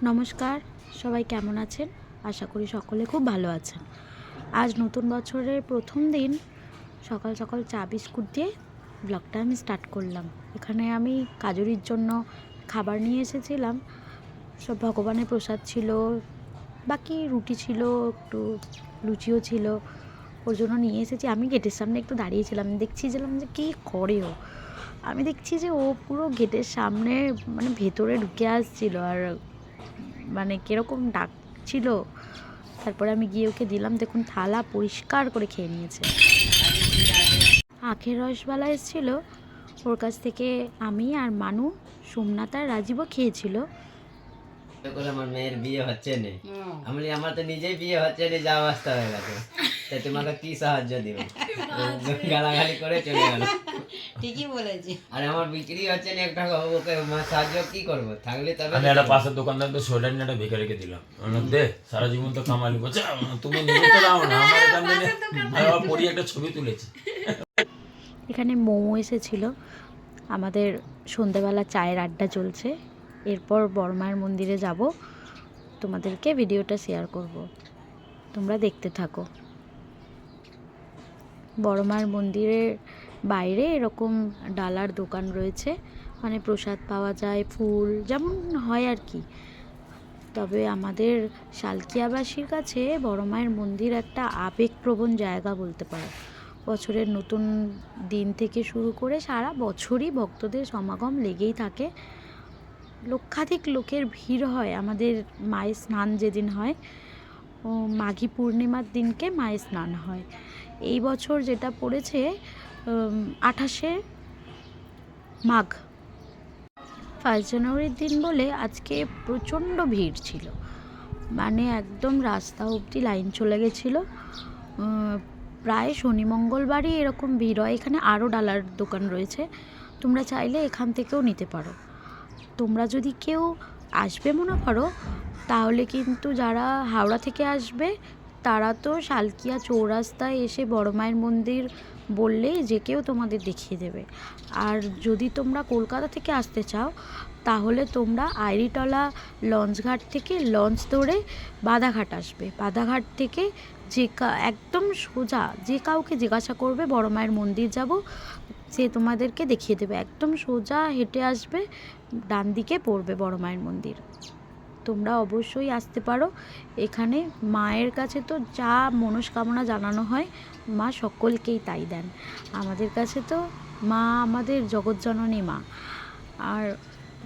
নমস্কার, সবাই কেমন আছেন? আশা করি সকলে খুব ভালো আছেন। আজ নতুন বছরের প্রথম দিন সকাল সকাল চা বিস্কুট দিয়ে ব্লগটা আমি স্টার্ট করলাম। এখানে আমি কাজরির জন্য খাবার নিয়ে এসেছিলাম। সব ভগবানের প্রসাদ ছিল, বাকি রুটি ছিল, একটু লুচিও ছিল, ওর জন্য নিয়ে এসেছি। আমি গেটের সামনে একটু দাঁড়িয়েছিলাম, দেখছিলাম যে কী করে ও। আমি দেখছি যে ও পুরো গেটের সামনে মানে ভেতরে ঢুকে আসছিল, আর মানে কীরকম ডাকছিল। তারপরে আমি গিয়ে ওকে দিলাম, দেখুন থালা পরিষ্কার করে খেয়ে নিয়েছে। আখের রসবালা এসেছিলো, ওর কাছ থেকে আমি আর মানু, সোমনাথ আর রাজীবও খেয়েছিল। আমার মেয়ের বিয়ে হচ্ছে না, আমি আমার তো নিজেই বিয়ে হচ্ছে না, যা অবস্থা হয়ে গেছে, তাই তোমাকে কি সাহায্য দিব? গালাগালি করে চলে গেল। ঠিকই বলেছি। আর আমার বিক্রি হচ্ছে না একটা, ওকে সাহায্য কি করবো? থাকলে তবে আমি একটা পাশের দোকানদার তো সোয়েটার নিয়ে একটা ভিখারিকে দিলাম, দে সারা জীবন তো কামালি বলছে, তুমি নিজে তো দাও না, আমার এখান থেকে আমি পড়ি একটা ছবি তুলেছি। এখানে মৌ এসেছিল, আমাদের সন্ধেবেলা চায়ের আড্ডা চলছে। এরপর বড়মায়ের মন্দিরে যাব, তোমাদেরকে ভিডিওটা শেয়ার করব, তোমরা দেখতে থাকো। বড়মার মন্দিরের বাইরে এরকম ডালার দোকান রয়েছে, মানে প্রসাদ পাওয়া যায়, ফুল যেমন হয় আর কি। তবে আমাদের শালকিয়াবাসীর কাছে বড়মায়ের মন্দির একটা আবেগপ্রবণ জায়গা বলতে পারো। বছরের নতুন দিন থেকে শুরু করে সারা বছরই ভক্তদের সমাগম লেগেই থাকে। লক্ষাধিক লোকের ভিড় হয় আমাদের মায়ের স্নান যেদিন হয়, ও মাঘী পূর্ণিমার দিনকে মায়ের স্নান হয়। এই বছর যেটা পড়েছে 28শে মাঘ, 1 জানুয়ারির দিন বলে আজকে প্রচণ্ড ভিড় ছিল, মানে একদম রাস্তা অবধি লাইন চলে গেছিলো। প্রায় শনি মঙ্গলবারই এরকম ভিড় হয়। এখানে আরও ডালার দোকান রয়েছে, তোমরা চাইলে এখান থেকেও নিতে পারো। তোমরা যদি কেউ আসবে মনে করো, তাহলে কিন্তু যারা হাওড়া থেকে আসবে তারা তো শালকিয়া চৌরাস্তায় এসে বড়মায়ের মন্দির বললেই যে কেউ তোমাদের দেখিয়ে দেবে। আর যদি তোমরা কলকাতা থেকে আসতে চাও, তাহলে তোমরা আইরিটলা লঞ্চঘাট থেকে লঞ্চ ধরে বাদাঘাট আসবে। বাদাঘাট থেকে একদম সোজা যে কাউকে জিজ্ঞাসা করবে বড়মায়ের মন্দির যাব, সে তোমাদেরকে দেখিয়ে দেবে। একদম সোজা হেঁটে আসবে, ডান দিকে পড়বে বড়মায়ের মন্দির। তোমরা অবশ্যই আসতে পারো। এখানে মায়ের কাছে তো যা মনস্কামনা জানানো হয়, মা সকলকেই তাই দেন। আমাদের কাছে তো মা আমাদের জগৎজননী মা। আর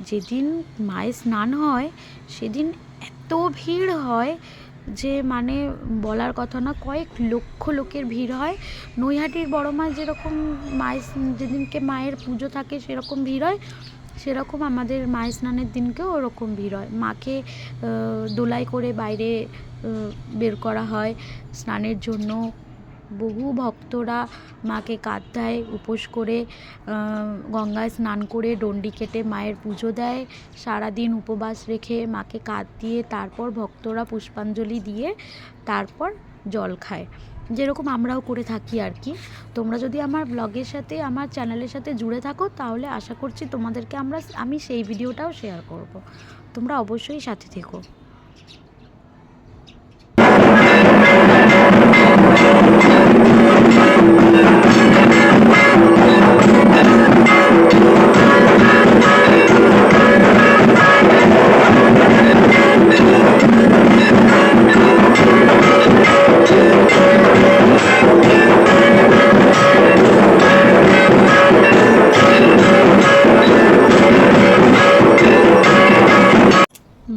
যেদিন মায়ের স্নান হয় সেদিন এত ভিড় হয় যে মানে বলার কথা না, কয়েক লক্ষ লোকের ভিড় হয়। নৈহাটির বড়মা যেরকম মায়ের যেদিনকে মায়ের পুজো থাকে সেরকম ভিড় হয়, সেরকম আমাদের মায়ের স্নানের দিনকেও ওরকম ভিড় হয়। মাকে দোলাই করে বাইরে বের করা হয় স্নানের জন্য। বহু ভক্তরা মাকে কাঁধ দেয়, উপোস করে গঙ্গায় স্নান করে ডন্ডি কেটে মায়ের পুজো দেয়। সারাদিন উপবাস রেখে মাকে কাঁধ দিয়ে তারপর ভক্তরা পুষ্পাঞ্জলি দিয়ে তারপর জল খায়, যেরকম আমরাও করে থাকি আর কি। তোমরা যদি আমার ব্লগের সাথে, আমার চ্যানেলের সাথে জুড়ে থাকো, তাহলে আশা করছি তোমাদেরকে আমি সেই ভিডিওটাও শেয়ার করব। তোমরা অবশ্যই সাথে থেকো।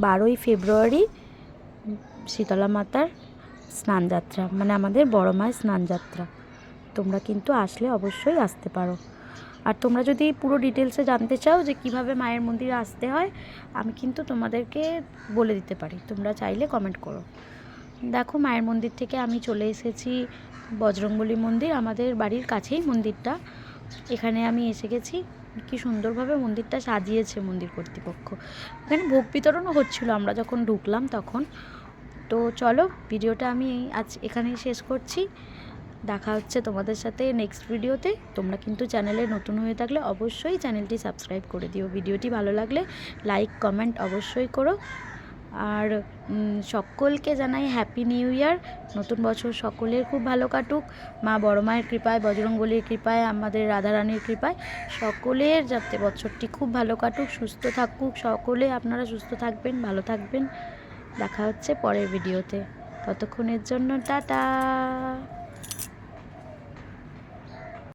12ই ফেব্রুয়ারি শীতলা মাতার স্নানযাত্রা, মানে আমাদের বড় মায়ের স্নানযাত্রা। তোমরা কিন্তু আসলে অবশ্যই আসতে পারো। আর তোমরা যদি পুরো ডিটেলসে জানতে চাও যে কিভাবে মায়ের মন্দিরে আসতে হয়, আমি কিন্তু তোমাদেরকে বলে দিতে পারি, তোমরা চাইলে কমেন্ট করো। দেখো, মায়ের মন্দির থেকে আমি চলে এসেছি বজরংবলী মন্দির, আমাদের বাড়ির কাছেই মন্দিরটা। এখানে আমি এসে গেছি। কি সুন্দরভাবে মন্দিরটা সাজিয়েছে মন্দির কর্তৃপক্ষ। এখানে ভোগ বিতরণও হচ্ছিলো আমরা যখন ঢুকলাম তখন। তো চলো, ভিডিওটা আমি আজ এখানেই শেষ করছি। দেখা হচ্ছে তোমাদের সাথে নেক্সট ভিডিওতে। তোমরা কিন্তু চ্যানেলে নতুন হয়ে থাকলে অবশ্যই চ্যানেলটি সাবস্ক্রাইব করে দিও। ভিডিওটি ভালো লাগলে লাইক কমেন্ট অবশ্যই করো। আর সকলকে জানাই হ্যাপি নিউ ইয়ার। নতুন বছর সকলের খুব ভালো কাটুক। মা বড় মায়ের কৃপায়, বজরংবলীর কৃপায়, আমাদের রাধারানীর কৃপায় সকলের যাতে বছরটি খুব ভালো কাটুক, সুস্থ থাকুক সকলে। আপনারা সুস্থ থাকবেন, ভালো থাকবেন। দেখা হচ্ছে পরের ভিডিওতে। ততক্ষণের জন্য টাটা।